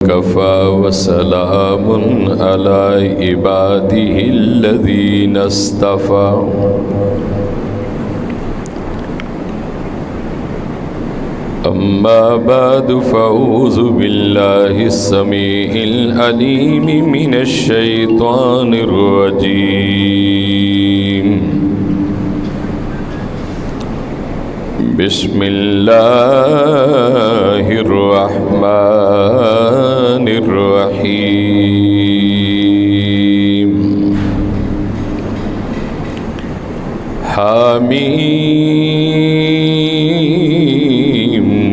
وكفى وسلام على عباده الذين اصطفى أما بعد فأعوذ بالله السميع العليم من الشيطان الرجيم بسم الله الرحمن الرحيم حميم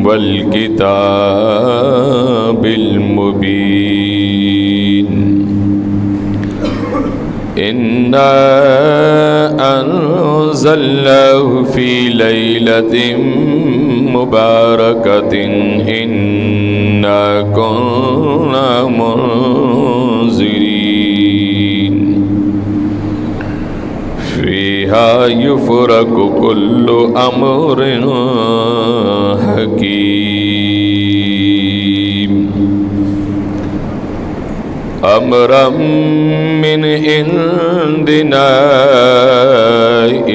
والكتاب المبين إنا أنزلناه في ليلة مباركة إنا كنا منذرين فيها يفرق كل أمر حكيم أمرا من عندنا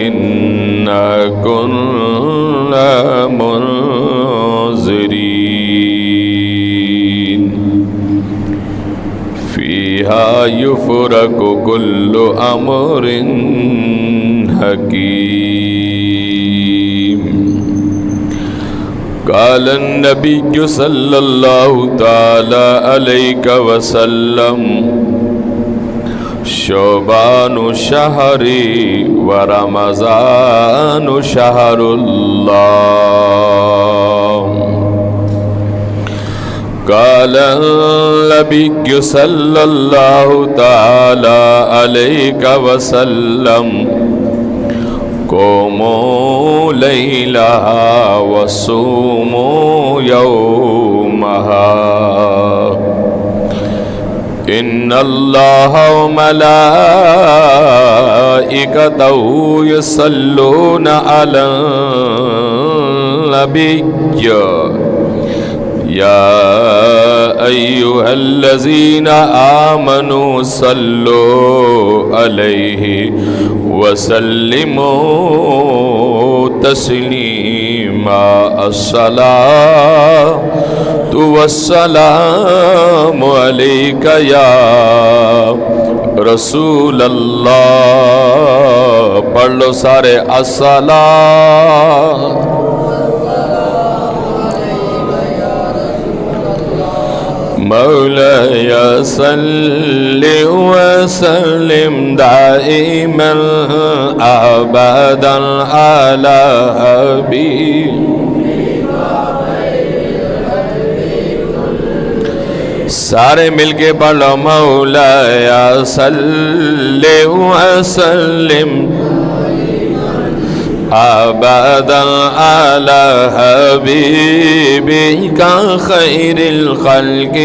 إنا كنا منذرين فيها يفرق كل أمر حكيم قال النبي صلى الله تعالى عليه وسلم شعبان شهري ورمضان شهر الله قال النبي صلى الله تعالى عليه وسلم قوموا ليلها وصوموا يومها إن الله وملائكته يصلون على النبي يا أيها الذين آمنوا صلوا عليه وسلموا تسليما الصلاة والسلام عليك يا رسول اللہ. پڑھ لو سارے الصلاة مولاي صل وسلم دائما أبدا على حبيبك. سارے مل کے پڑھ لو مولاي صل وسلم أبدا على حبيبك خير الخلق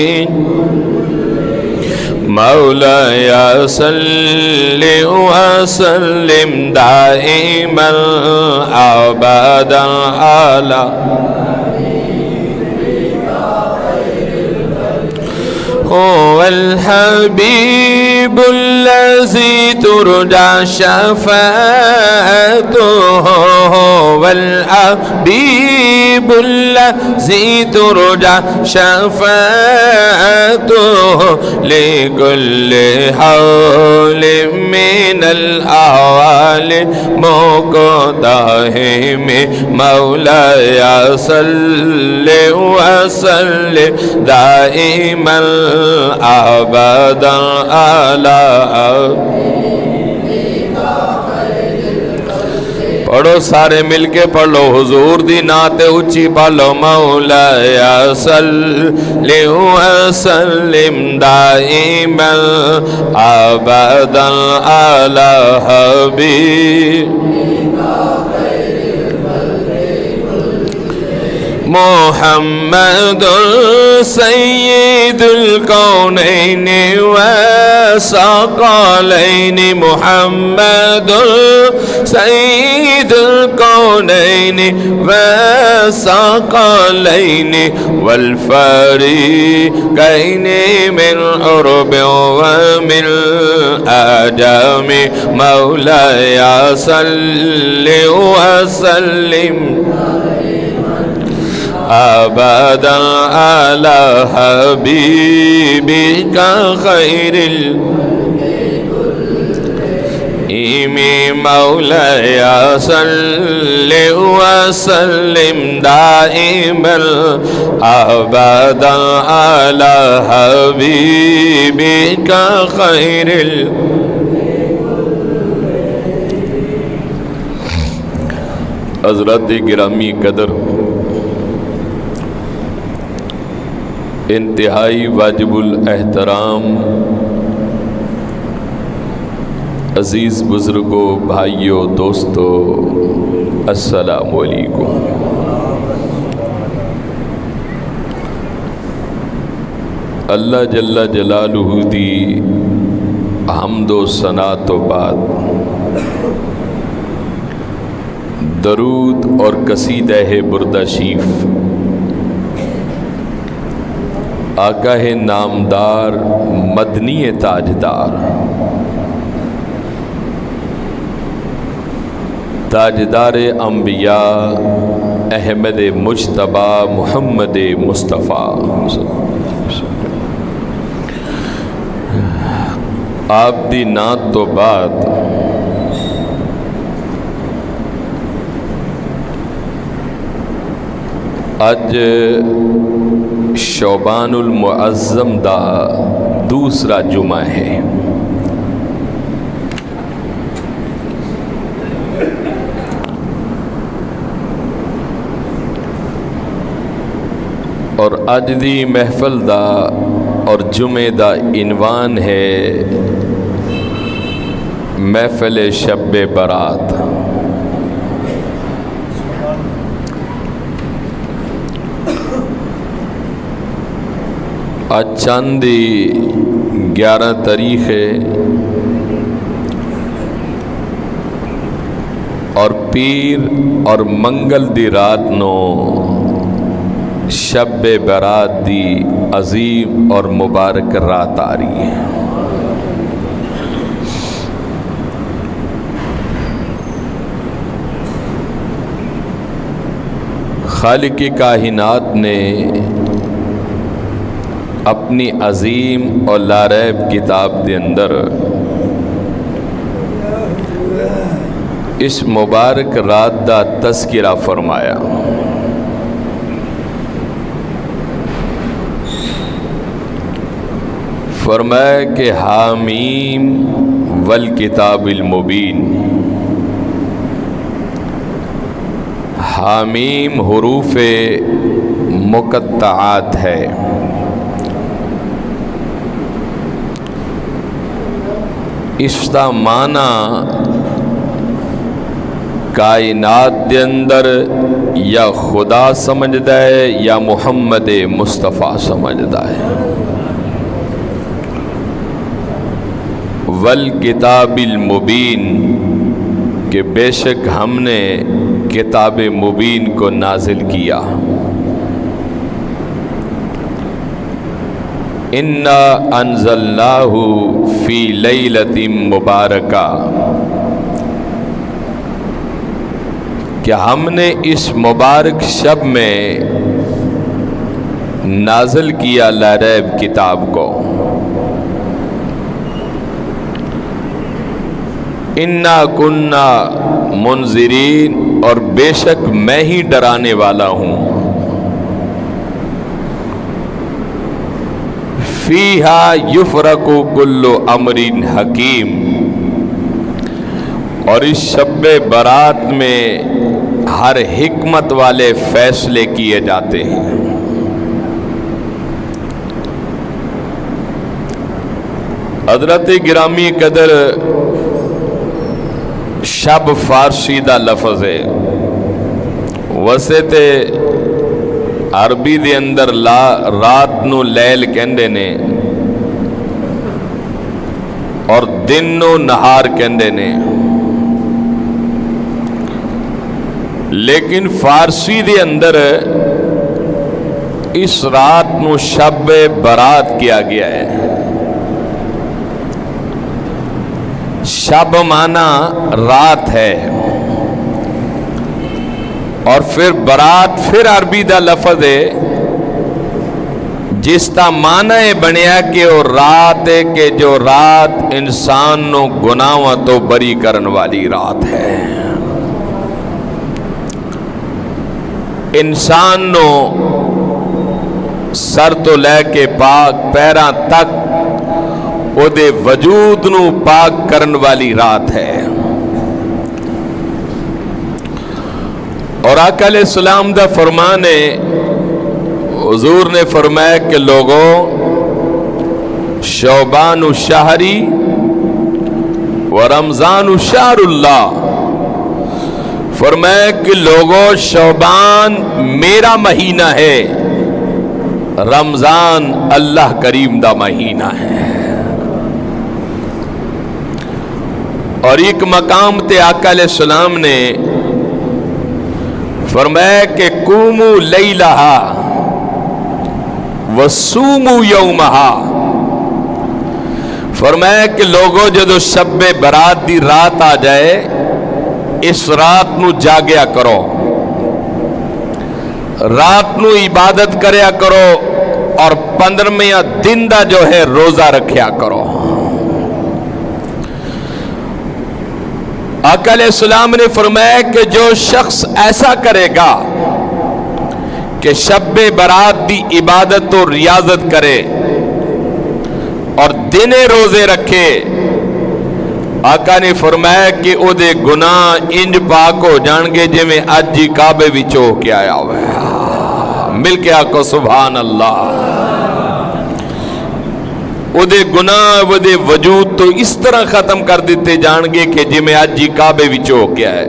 مولاي صل وسلم دائما أبدا على هو الحبيب الذي ترجى شفاعته هو الحبيب الذي ترجى شفاعته لكل حول من الأحوال مقتحم مولاي صل وسلم دائما أبدا على پڑھو سارے مل کے پڑھ لو حضور دی نعت اچھی پڑھ لو مولاي صل وسلم دائما ابدا على حبيبك محمد سید الکونین والثقلین محمد سید الکونین والثقلین والفریقین من عرب ومن عجم مولاي صل وسلم أبدا على حبيبك خير مولاي صل وسلم دائما أبدا على حبيبك خير حضرات گرامی قدر، انتہائی واجب الاحترام عزیز بزرگوں، بھائیوں، دوستوں، السلام علیکم۔ اللہ جل جلالہ دی حمد و ثنا تو بعد درود اور قصیدہ بردہ شیف آقا ہے نامدار مدنی تاجدار، تاجدار انبیاء احمد مجتبی محمد مصطفیٰ، آپ دی نعت تو بعد اج شعبان المعظم دا دوسرا جمعہ ہے۔ اور اج دی محفل دا اور جمعے دا عنوان ہے محفل شب برات۔ آج چاندی 11 تاریخ ہے اور پیر اور منگل دی رات نو شب برات دی عظیم اور مبارک رات آ رہی ہے۔ خالق کائنات نے اپنی عظیم اور لاریب کتاب دے اندر اس مبارک رات دا تذکرہ فرمایا۔ فرمایا کہ حامیم والکتاب المبین، حامیم حروف مقطعات ہے، اس کا معنی کائنات دے اندر یا خدا سمجھدا ہے یا محمد مصطفیٰ سمجھدا ہے۔ والکتاب المبین، کہ بے شک ہم نے کتاب مبین کو نازل کیا۔ اِنَّا أَنزَلْنَاهُ فِي لَيْلَةٍ مُبَارَكَةٍ، کہ ہم نے اس مبارک شب میں نازل کیا لا ریب کتاب کو۔ اِنَّا كُنَّا منذرین، اور بے شک میں ہی ڈرانے والا ہوں۔ فیہا یفرق کل امر حکیم، اور اس شب برات میں ہر حکمت والے فیصلے کیے جاتے ہیں۔ حضرت گرامی قدر، شب فارسی دا لفظ ہے، ویسے تے عربی دے اندر رات نو لیل کہندے نے اور دن نو نہار کہندے نے، لیکن فارسی دے اندر اس رات نو شب برات کیا گیا ہے۔ شب مانا رات ہے، اور پھر برات پھر عربی دا لفظ ہے جس کا معنی بنیا کہ وہ رات ہے کہ جو رات انسان نو گناہاں تو بری کرن والی رات ہے۔ انسان نو سر تو لے کے پاک پیراں تک او دے وجود نو پاک کرن والی رات ہے۔ اور آقا علیہ السلام دا فرمان ہے، حضور نے فرمایا کہ لوگوں شعبان الشہری و رمضان شہر اللہ، فرمایا کہ لوگوں شعبان میرا مہینہ ہے، رمضان اللہ کریم دا مہینہ ہے۔ اور ایک مقام تے آقا علیہ السلام نے فرمایا کہ قوموا لیلہا وصوموا یومہا، فرمایا کہ لوگوں جدو شب برات دی رات آ جائے اس رات نو جاگیا کرو، رات نو عبادت کریا کرو، اور 15واں دن دا جو ہے روزہ رکھیا کرو۔ آقا علیہ السلام نے فرمایا کہ جو شخص ایسا کرے گا کہ شب برات دی عبادت و ریاضت کرے اور دن روزے رکھے، آقا نے فرمایا کہ او دے گناہ انج پاک ہو جان گے جی میں اج ہی کعبے وچ ہو کے آیا ہوا ہے۔ مل کے آقا سبحان اللہ، او دے گناہ او دے وجود تو اس طرح ختم کر دیتے جان گے کہ جی میں اج ہی کعبے وچ ہو کے آئے۔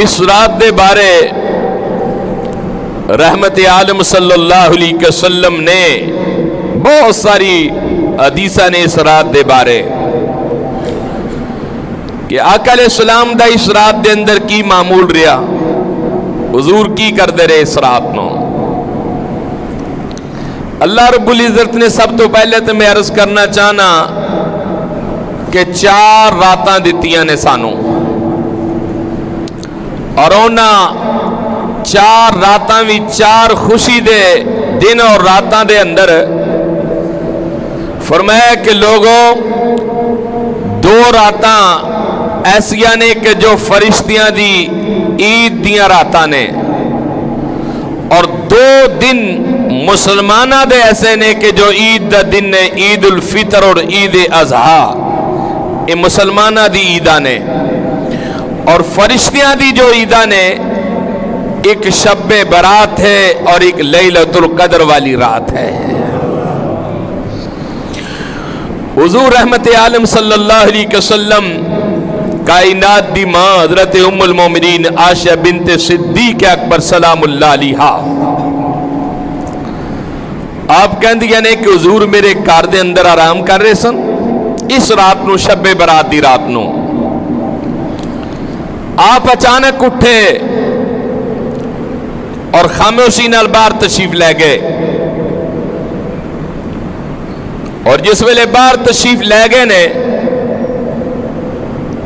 اس رات دے بارے رحمت عالم صلی اللہ علیہ وسلم نے بہت ساری حدیثہ نے اس رات دے بارے کہ آقا علیہ السلام دا اس رات دے اندر کی معمول رہا، حضور کی کر دے رہے اس رات نو۔ اللہ رب العزت نے سب تو پہلے تو میں عرض کرنا چاہنا کہ 4 راتاں دتیاں نے سانو، اور اونا 4 راتاں بھی 4 خوشی دے دن اور راتاں دے اندر فرمایا کہ لوگوں 2 راتاں ایسیاں نے کہ جو فرشتیاں دی عید دیاں راتاں نے، اور 2 دن مسلمانہ دے ایسے نے کہ جو عید دا دن نے، عید الفطر اور عید اضحیٰ، یہ مسلمانہ دی عیدہ نے، اور فرشتیاں دی جو عیدہ نے ایک شب برات ہے اور ایک لیلۃ القدر والی رات ہے۔ حضور رحمت عالم صلی اللہ علیہ وسلم کائنات دی ماں حضرت ام المومنین عائشہ بنت صدیق اکبر سلام اللہ علیہا، آپ کہندی نے کہ حضور میرے گھر دے اندر آرام کر رہے سن اس رات نو، شب برات دی رات نو، آپ اچانک اٹھے اور خاموشی نال باہر تشریف لے گئے، اور جس ویلے باہر تشریف لے گئے نے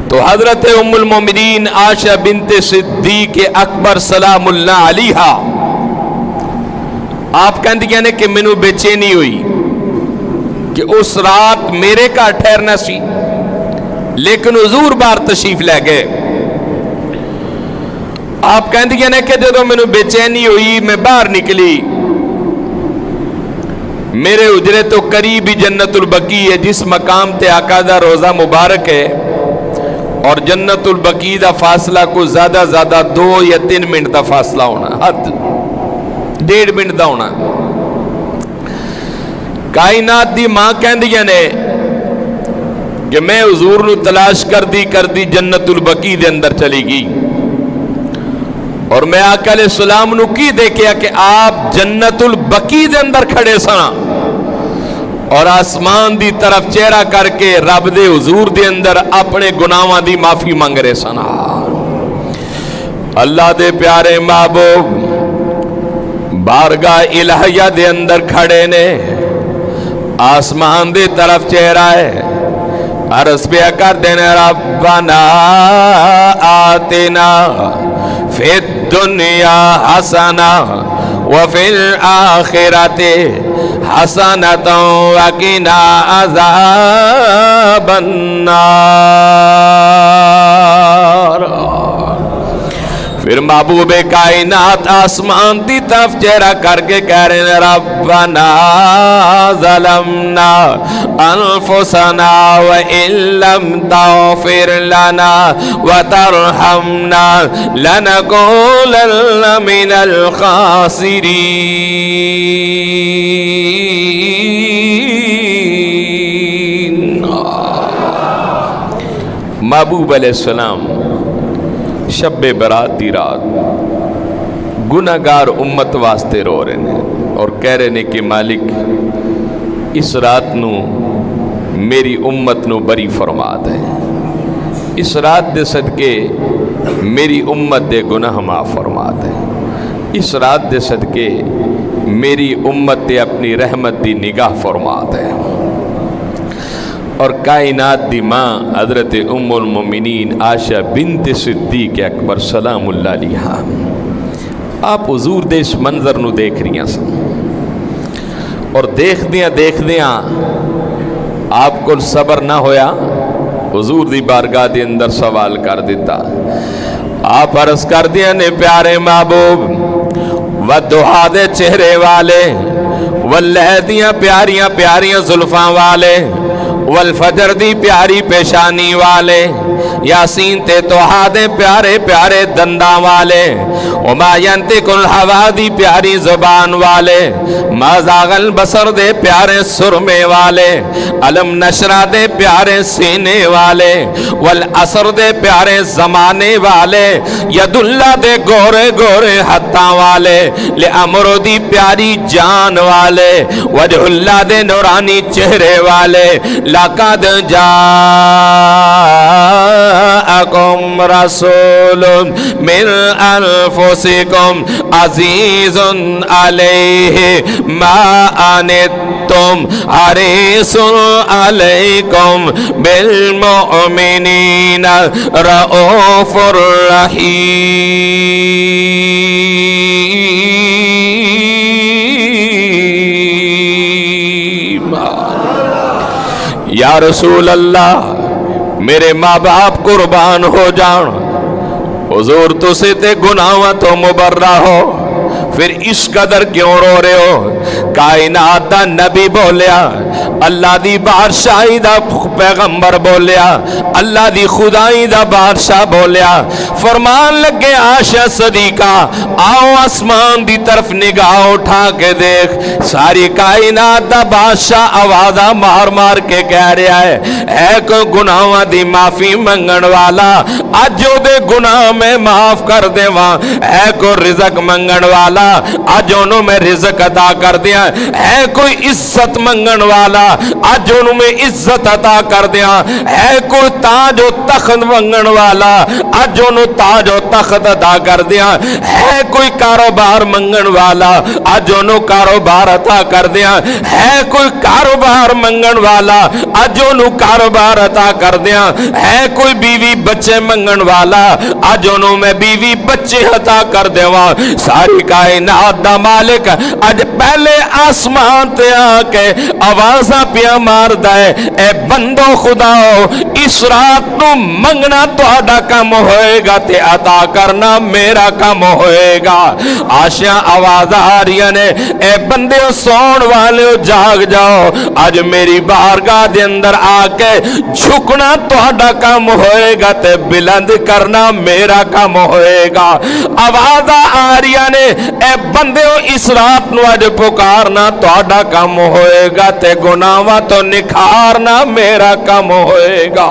تو حضرت ام المومنین عائشہ بنت صدیق اکبر سلام اللہ علیہا آپ کہندی نے کہ مینوں بے چینی ہوئی کہ اس رات میرے گھر ٹھہرنا سی، لیکن حضور باہر تشریف لے گئے۔ آپ کہندی نے کہ جدوں مینوں بے چینی ہوئی میں باہر نکلی، میرے حجرے تو قریب ہی جنت البقیع ہے، جس مقام تے آقا دا روزہ مبارک ہے، اور جنت البقیع دا فاصلہ کو زیادہ 2 یا 3 منٹ دا فاصلہ ہونا، حد 1.5 منٹ دا ہونا۔ کائنات دی ماں کہندیاں نے کہ میں حضور نو تلاش کر دی جنت البقیع دے اندر چلی گئی، اور میں آقا علیہ السلام نو کی دیکھیا کہ آپ جنت البقیع دے اندر کھڑے سنا اور آسمان دی طرف چہرہ کر کے رب دے حضور دے اندر اپنے گناہاں دی معافی مانگ رہے سنا. اللہ دے پیارے محبوب بارگاہ الہیہ دے اندر کھڑے نے, آسمان دے طرف چہرہ ہے, عرض پہ کر دینا ربنا آتنا فی الدنیا حسنہ وفی الآخرۃ حسنۃ وقنا عذاب النار. پھر محبوب کائنات آسمان دی طرف چہرہ کر کے کہہ رہے ہیں ربنا ظلمنا انفسنا وان لم تغفر لنا وترحمنا لنكونن من الخاسرین. محبوب علیہ السلام شب برات دی رات گناہگار امت واسطے رو رہے ہیں اور کہہ رہے ہیں کہ مالک اس رات نو میری امت نو بری فرما دے, اس رات دے صدقے میری امت دے گناہ معاف فرما دے, اس رات دے صدقے میری امت دے اپنی رحمت دی نگاہ فرما دے. اور کائنات دی ماں حضرت ام المومنین عائشہ بنت صدیق اکبر سلام اللہ علیہا آپ حضور دے اس منظر نو دیکھ رہی ہیں سن اور دیکھ دیاں آپ کو صبر نہ ہویا, حضور دی بارگاہ دے اندر سوال کر دیتا. آپ عرض کر دیا نے پیارے محبوب والضحیٰ دے چہرے والے واللیل دیاں پیاریاں پیاریاں زلفاں والے والفجر دی پیاری پیشانی والے یاسین تے توحا دے پیارے پیارے دنداں والے وما ینطق الہوا دی پیاری زبان والے ما زاغ البصر دے پیارے سرمے والے علم نشرہ دے پیارے سینے والے والعصر دے پیارے زمانے والے ید اللہ دے گورے گورے ہتھاں والے لعمر دی پیاری جان والے وجہ اللہ دے نورانی چہرے والے لقد جاءکم رسول من انفسکم عزیز علیہ ما عنتم حریص علیکم بالمؤمنین رؤوف رحیم. یا رسول اللہ میرے ماں باپ قربان ہو جان, حضور تو سے تے گناہاں تو مبرہ ہو, پھر اس قدر کیوں رو رہے ہو؟ کائنات دا نبی بولیا, اللہ دی بادشاہی دا پیغمبر بولیا, اللہ دی خدائی دا بادشاہ بولیا, فرمان لگے عائشہ صدیقہ آؤ آسمان دی طرف نگاہ اٹھا کے دیکھ, ساری کائنات دا بادشاہ آوازہ مار مار کے کہہ رہا ہے اے کوئی گناہاں دی معافی منگن والا اجو دے گناہ میں معاف کر دے وہاں, اے کوئی رزق منگن والا آج انہوں میں رزق عطا کر دیا, ہے کوئی عزت منگن والا آج انہوں میں عزت عطا کر دیا, ہے کوئی تاج و تخت منگن والا آج انہوں تاج و تخت عطا کر دیا, ہے کوئی کاروبار منگن والا آج انہوں کاروبار عطا کر دیا, ہے کوئی کاروبار منگن والا آج انہوں کاروبار عطا کر دیا, ہے کوئی بیوی بچے منگن والا آج انہوں میں بیوی بچے عطا کر دیا. ساری کائنات دا مالک اج پہلے آسمان تے آکے آوازاں پیا مار دائے اے بندو خداو اس رات نو منگنا تہاڈا کم ہوئے گا تے عطا کرنا میرا کم ہوئے گا. آشیاں آواز آ رہی نے اے بندے سون والے جاگ جاؤ, اج میری بارگاہ دے اندر آکے جھکنا تہاڈا کم ہوئے گا تے بلند کرنا میرا کم ہوئے گا. آواز آ رہی نے اے بندے اس رات نو اج پکارنا تہاڈا کم ہوئے گا تے گناہاں تو نکھارنا میرا کم ہوئے گا.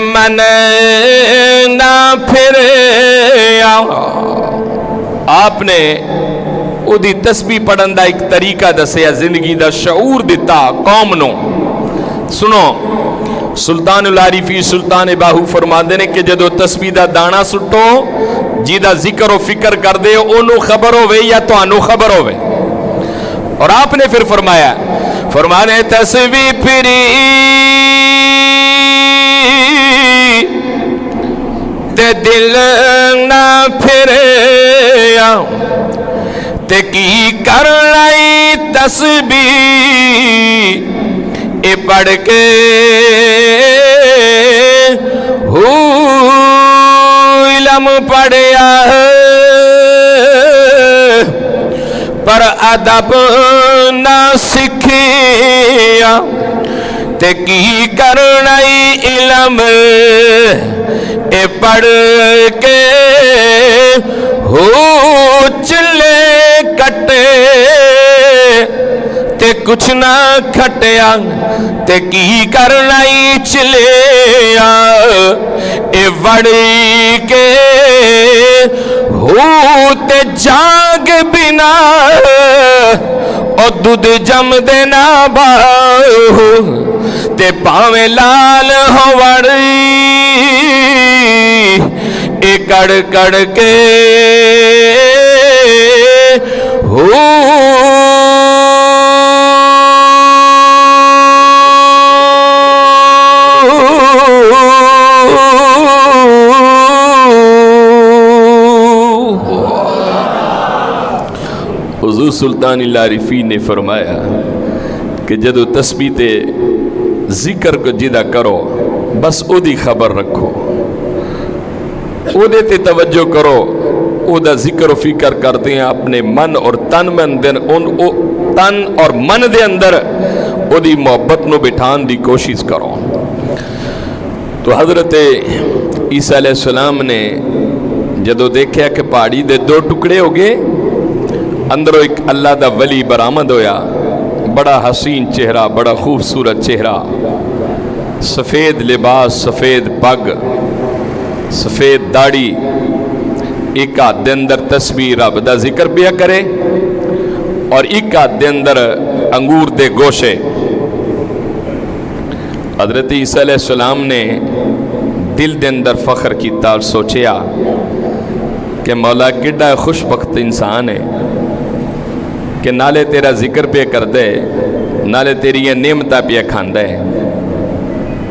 من نہ پھرے آپ نے اودی تسبیح پڑھن دا ایک طریقہ دسیا زندگی دا شعور دیتا قوم نو سنو سلطان العارفی سلطان باہو فرماندے نے کہ جدو تسبیح دا دانا سٹو جی دا ذکر و فکر کر دے اونو خبر ہوئے یا تو انو خبر ہوئے اور آپ نے پھر فرمانے تسبیح پھری تے دل نہ پھرے تے کی کر لائی تسبیح اے پڑھ کے علم پڑھیا پر ادب نہ سکھیا تے کی کرنائی علم اے پڑھ کے چلے کٹے تے کچھ نہ کھٹیا تے کی کرنائی چلیا اے وڑی کے تے جاگ بنا او دودھ جم دینا باہو تے پاویں لال ہو وڑی اے کڑ کڑ کے حضور سلطان العارفی نے فرمایا کہ جدو تسبیح تے ذکر کو جدہ کرو بس او دی خبر رکھو او دے تے توجہ کرو او دا ذکر و فکر کرتے ہیں اپنے من اور تن اور من دے اندر او دی محبت نو بٹھان دی کوشش کرو تو حضرت عیسیٰ علیہ السلام نے جدو دیکھا کہ پہاڑی دے دو ٹکڑے ہو گئے اندروں ایک اللہ دا ولی برآمد ہویا بڑا حسین چہرہ بڑا خوبصورت چہرہ سفید لباس سفید پگ سفید داڑھی ایک ہاتھ دے اندر تسبیح رب دا ذکر پیا کرے اور ایک ہاتھ دے اندر انگور دے گوشے حضرت عیسیٰ علیہ السلام نے دل دے اندر فخر کیتا اور سوچیا کہ مولا کڈا خوش بخت انسان ہے کہ نالے تیرا ذکر پہ کر دے نالے تیری یہ نعمتہ پہ کھاندہ ہے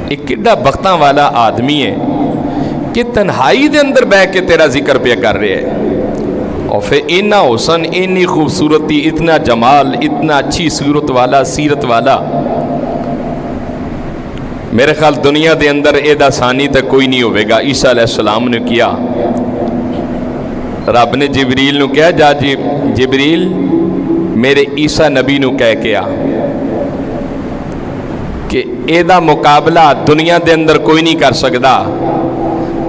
ایک کڈا بختاں والا آدمی ہے کہ تنہائی دے اندر بہ کے تیرا ذکر پہ کر رہے ہیں اور پھر اتنا حسن اتنی خوبصورتی اتنا جمال اتنا اچھی صورت والا سیرت والا میرے خیال دنیا دے اندر ایدہ ثانی تک کوئی نہیں ہوئے گا عیسیٰ علیہ السلام نے کیا رب نے جبریل نو کہا جا جبریل میرے عیسیٰ نبی نو کہہ کیا کہ ایدہ مقابلہ دنیا دے اندر کوئی نہیں کر سکدا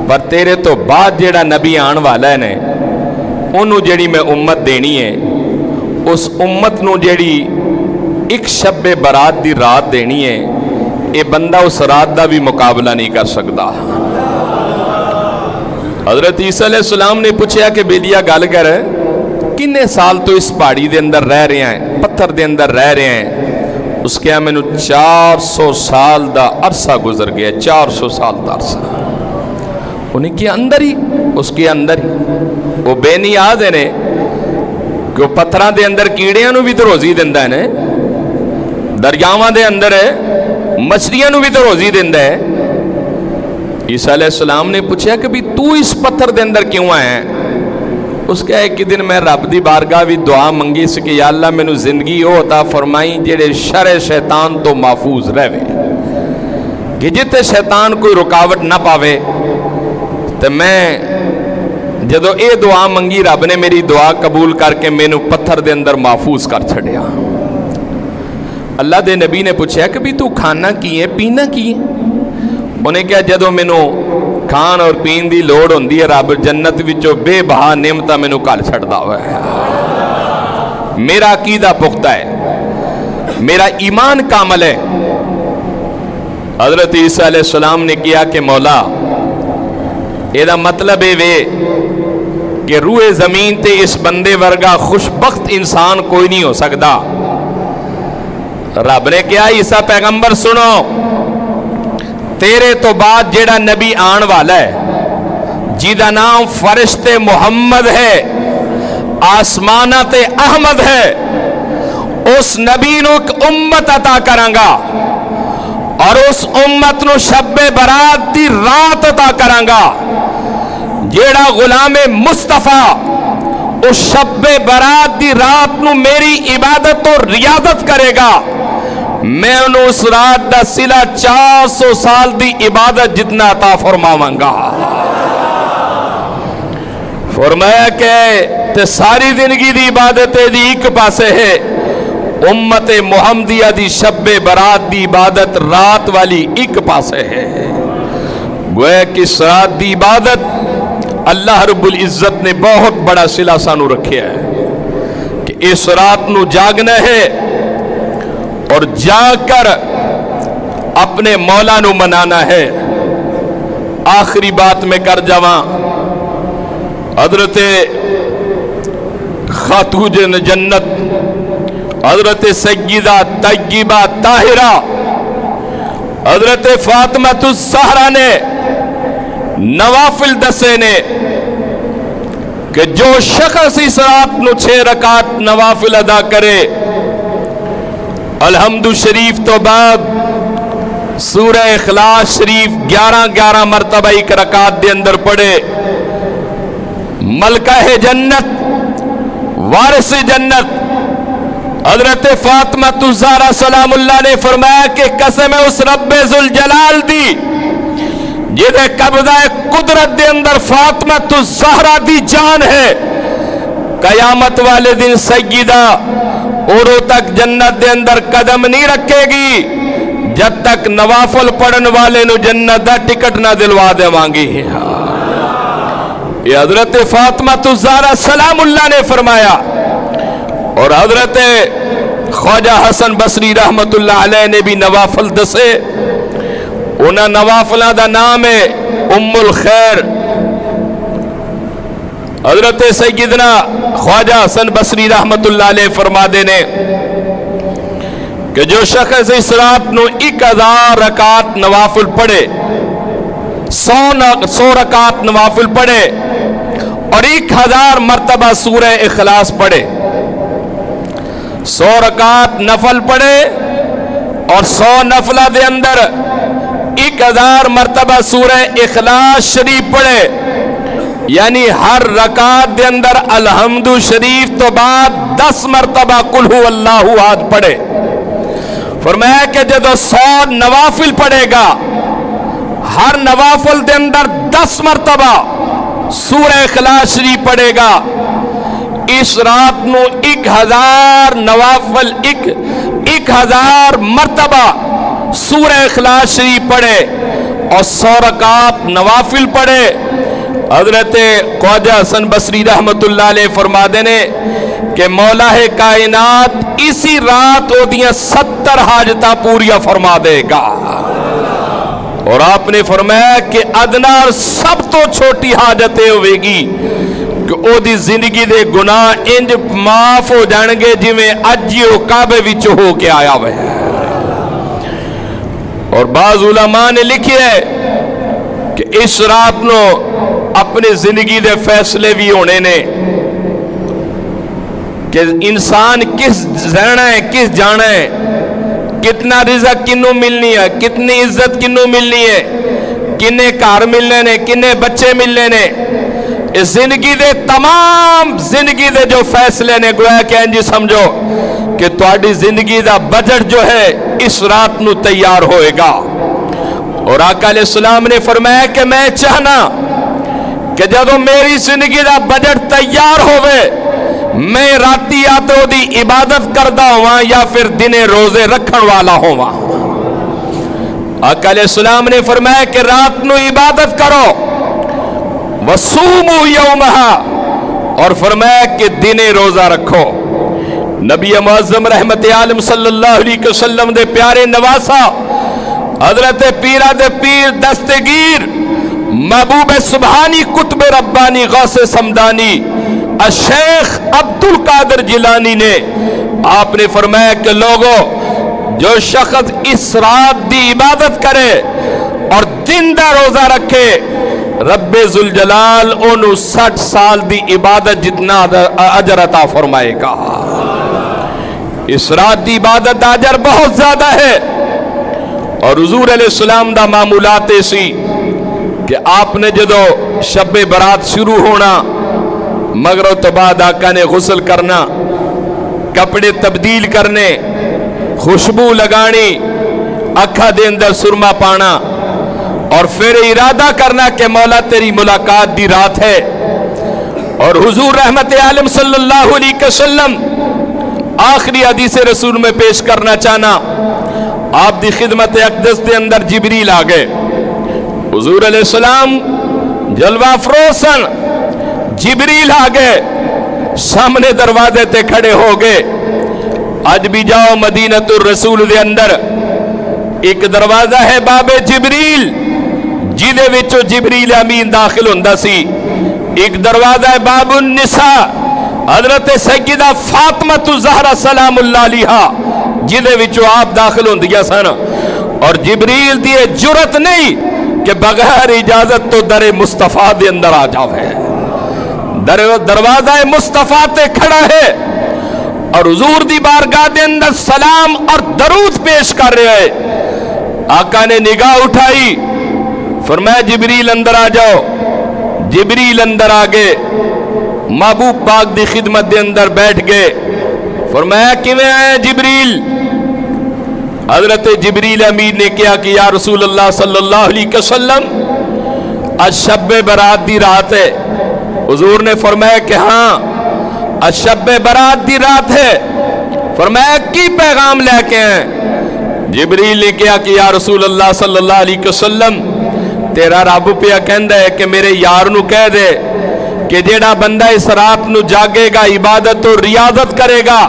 پر تیرے تو بعد جیڑا نبی آن والا ہے نے انہوں جیڑی میں امت دینی ہے اس امت نو جیڑی ایک شب برات دی رات دینی ہے اے بندہ اس رات دا بھی مقابلہ نہیں کر سکدا حضرت عیسیٰ علیہ السلام نے پوچھا کہ بیلیا گل کر کنے سال تو اس پہاڑی دے اندر رہ رہے ہیں پتھر دے اندر رہ رہے ہیں اس کے میں 400 سال دا عرصہ گزر گیا 400 سال دا عرصہ انہیں کے اندر ہی اس کے اندر ہی وہ بے نیاد ہے نے کہ وہ پتھران دے اندر کیڑیاں نو بھی تو روزی دیندہ ہے نے دریاواں دے اندر ہے مچھلیاں نو بھی تو روزی دیندہ ہے عیسیٰ علیہ السلام نے پوچھا کہ بھی تو اس پتھر دے اندر کیوں آئے ہیں اس کے ایک دن میں رب دی بارگاہ بھی دعا منگی سے کہ یا اللہ میں نو زندگی ہو عطا فرمائی جیڑے شر شیطان تو محفوظ رہے کہ جتے شیطان کوئی رکاوٹ نہ پاوے تو میں جدو اے دعا منگی رب نے میری دعا قبول کر کے میں نو پتھر دے اندر محفوظ کر چھڑیا اللہ دے نبی نے پوچھا کہ بھی تو کھانا کی ہے پینا کی ہے انہیں کیا جدو میں نو کھان اور پین دی لوڑ ہوندی ہے رب جنت وچوں بے بہا نعمتاں میں نو کال چھڑدا ہوا ہے میرا عقیدہ پختہ ہے میرا ایمان کامل ہے حضرت عیسیٰ علیہ السلام نے کیا کہ مولا یہ مطلب ہے وے کہ روئے زمین تے اس بندے ورگا خوشبخت انسان کوئی نہیں ہو سکتا. رب نے کیا عیسیٰ پیغمبر سنو تیرے تو بعد جیڑا نبی آن والا ہے جیدہ نام فرشتے محمد ہے آسمانات احمد ہے اس نبی نو ایک امت عطا کرانگا اور اس امت نو شب برات دی رات عطا کرانگا. جیڑا غلام مصطفیٰ اس شب برات دی رات نو میری عبادت اور ریاضت کرے گا میں انہوں اس رات دا صلہ 400 سال دی عبادت جتنا عطا فرماوانگا. فرمایا کہ تے ساری زندگی دی عبادت دی ایک پاسے ہے امت محمدیہ دی شب برات دی عبادت رات والی ایک پاسے ہے. گویا کہ اس رات دی عبادت اللہ رب العزت نے بہت بڑا صلہ سانو رکھیا ہے کہ اس رات نو جاگنا ہے اور جاگ کر اپنے مولا نو منانا ہے. آخری بات میں کر جاواں حضرت خاتون جنت حضرت سیدہ طیبہ طاہرہ حضرت فاطمہ الزہرا نے نوافل دسے نے کہ جو شخص اس رات نو 6 رکعت نوافل ادا کرے الحمد شریف تو بعد سورہ اخلاص شریف 11 مرتبہ ایک رکعت دے اندر پڑھے ملکہ جنت وارث جنت حضرت فاطمہ الزہرا سلام اللہ نے فرمایا کہ قسم اس رب ذوالجلال دی جدے قبضہ قدرت دے اندر فاطمہ الزہرا دی جان ہے قیامت والے دن سیدہ اوروں تک جنت دے اندر قدم نہیں رکھے گی جب تک نوافل پڑھن والے نو جنت دا ٹکٹ نہ دلوا دے مانگی. یہ حضرت فاطمہ الزہرا سلام اللہ نے فرمایا. اور حضرت خواجہ حسن بصری رحمت اللہ علیہ نے بھی نوافل دسے. انہاں نوافلہ دا نام ہے ام الخیر. حضرت سیدنا خواجہ حسن بصری رحمت اللہ علیہ فرما دینے کہ جو شخص اس رات نو 1000 رکعت نوافل پڑھے 100 رکعت نوافل پڑھے اور 1000 مرتبہ سورہ اخلاص پڑھے 100 رکعت نفل پڑھے اور 100 نفلہ دے اندر 1000 مرتبہ سورہ اخلاص شریف پڑھے یعنی ہر رکعت دے اندر الحمد شریف تو بعد 10 مرتبہ قل ہو اللہ احد پڑھے. فرمایا کہ جب 100 نوافل پڑھے گا ہر نوافل دے اندر 10 مرتبہ سورہ اخلاص شریف پڑھے گا اس رات نو 1000 نوافل 1000 مرتبہ سورہ اخلاص شریف پڑھے اور 100 رکعت نوافل پڑھے. حضرت خواجہ حسن بصری رحمت اللہ علیہ فرما دینے کہ مولا کائنات اسی رات او دیاں 70 حاجتہ پوریا فرما دے گا. اور آپ نے فرمایا کہ ادنا اور سب تو چھوٹی حاجتیں ہوئے گی کہ او دی زندگی دے گناہ انج معاف ہو جانگے جی میں اجیو کعبے وچ ہو کے آیا ہوئے. اور بعض علماء نے لکھی ہے کہ اس رات نو اپنے زندگی دے فیصلے بھی ہونے نے کہ انسان کس رہنا ہے کس جانا ہے کتنا رزق کنوں ملنی ہے کتنی عزت کنوں ملنی ہے کنے کار ملنے نے کنے بچے ملنے نے. اس زندگی دے تمام زندگی دے جو فیصلے نے گویا کہ انجی سمجھو کہ تواڈی زندگی دا بجٹ جو ہے اس رات نو تیار ہوئے گا. اور آقا علیہ السلام نے فرمایا کہ میں چاہنا کہ جدو میری زندگی دا بجٹ تیار ہوئے میں راتی یا تو دی عبادت کردہ ہوا یا پھر دنے روزے رکھن والا ہوا. آقا علیہ السلام نے فرمایا کہ رات نو عبادت کرو وصوموا یومہا اور فرمایا کہ دنے روزہ رکھو. نبی معظم رحمت عالم صلی اللہ علیہ وسلم دے پیارے نواسا حضرت پیرا دے پیر دستگیر محبوب سبحانی قطب ربانی غوث سمدانی الشیخ عبد القادر جیلانی نے آپ نے فرمایا کہ لوگوں جو شخص اس رات دی عبادت کرے اور دن دا روزہ رکھے رب ذوالجلال انہوں 60 سال دی عبادت جتنا اجر عطا فرمائے گا. اس رات دی عبادت دا اجر بہت زیادہ ہے. اور حضور علیہ السلام دا معمولات سی کہ آپ نے جدو شب برات شروع ہونا مغرب تو بعد آقا نے غسل کرنا، کپڑے تبدیل کرنے، خوشبو لگانی، اکھا دے اندر سرما پانا اور پھر ارادہ کرنا کہ مولا تیری ملاقات دی رات ہے. اور حضور رحمت عالم صلی اللہ علیہ وسلم آخری حدیث رسول میں پیش کرنا چاہنا. آپ دی خدمت اقدس دے اندر جبریل آ گئے. حضور علیہ السلام جلوہ افروزن، جبریل آ گئے، سامنے دروازے تے کھڑے ہو گئے. آج بھی جاؤ مدینہ الرسول دے اندر ایک دروازہ ہے باب جبریل جیدے وچو جبریل امین داخل ہوندا سی. ایک دروازہ ہے باب النساء حضرت سیدہ فاطمہ الزہرا سلام اللہ علیہا جیدے وچو آپ داخل ہوندیا سن. اور جبریل دیے جرت نہیں کہ بغیر اجازت تو در مصطفیٰ دے اندر آ جاوے. دروازہ مصطفیٰ تے کھڑا ہے اور حضور دی بارگاہ دے اندر سلام اور درود پیش کر رہے ہیں. آقا نے نگاہ اٹھائی، فرمایا جبریل اندر آ جاؤ. جبریل اندر آگے محبوب پاک دی خدمت دے اندر بیٹھ گئے. فرمایا کیویں آئے جبریل؟ حضرت جبریل امین نے کیا کہ یا رسول اللہ صلی اللہ علیہ وسلم آج شب برات دی رات ہے. حضور نے فرمایا کہ ہاں آج شب برات دی رات ہے. فرمایا کی پیغام لے کے ہیں؟ جبریل نے کیا کہ یا رسول اللہ صلی اللہ علیہ وسلم تیرا رب پیا کہندا ہے کہ میرے یار نو کہہ دے کہ جیڑا بندہ اس رات نو جاگے گا عبادت و ریاضت کرے گا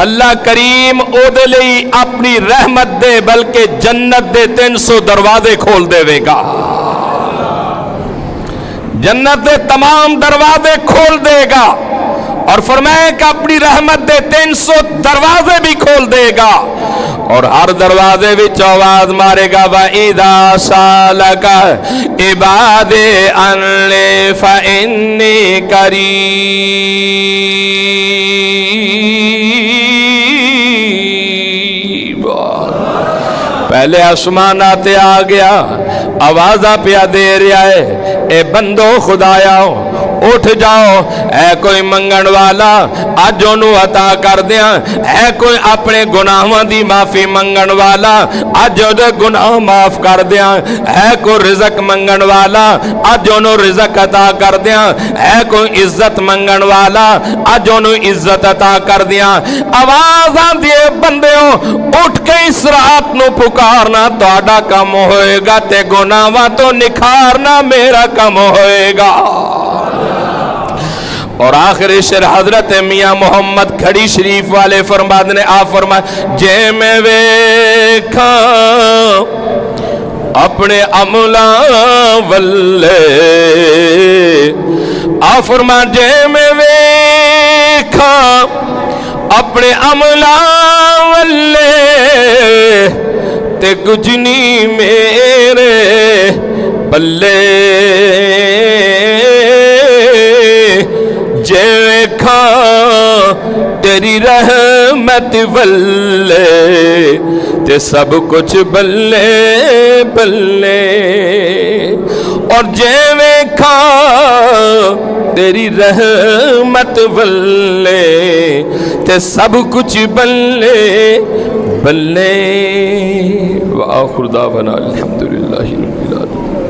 اللہ کریم او دے لئی اپنی رحمت دے بلکہ جنت دے 300 دروازے کھول دے وے گا. جنت دے تمام دروازے کھول دے گا اور فرمائے کہ اپنی رحمت دے 300 دروازے بھی کھول دے گا اور ہر دروازے وچ آواز مارے گا وَإِذَا سَأَلَكَ عِبَادِي عَنِّي فَإِنِّي قَرِيبٌ. پہلے آسمان آتے آ گیا، آوازہ پیا دے رہا ہے اے بندو خدایاؤ اٹھ جاؤ، اے کوئی منگن والا اج انہوں عطا کر دیاں، اے کوئی اپنے گناہوں دی معافی منگن والا اج دے گناہ معاف کر دیاں، اے کوئی رزق منگن والا اج انہوں رزق عطا کر دیاں، اے کوئی عزت منگن والا اج انہوں عزت عطا کر دیاں. آوازاں دیے بندیوں اٹھ کے اس رات نو پکارنا تہاڈا کم ہوئے گا تے گناہاں تو نکھارنا میرا کم ہوئے گا. اور آخر شر حضرت میاں محمد کھڑی شریف والے فرماد نے آپ فرمایا جے میں ویکھاں اپنے عملاں ولے، آپ فرمایا جے میں ویکھاں اپنے عملاں ولے تے کچھ نہیں میرے پلے، جے ویکھاں تیری رحمت ولے تے سب کچھ بلے بلے، اور جے ویکھاں تیری رحمت ولے تے سب کچھ بلے بلے. وآخر دعوانا الحمدللہ رب العالمین.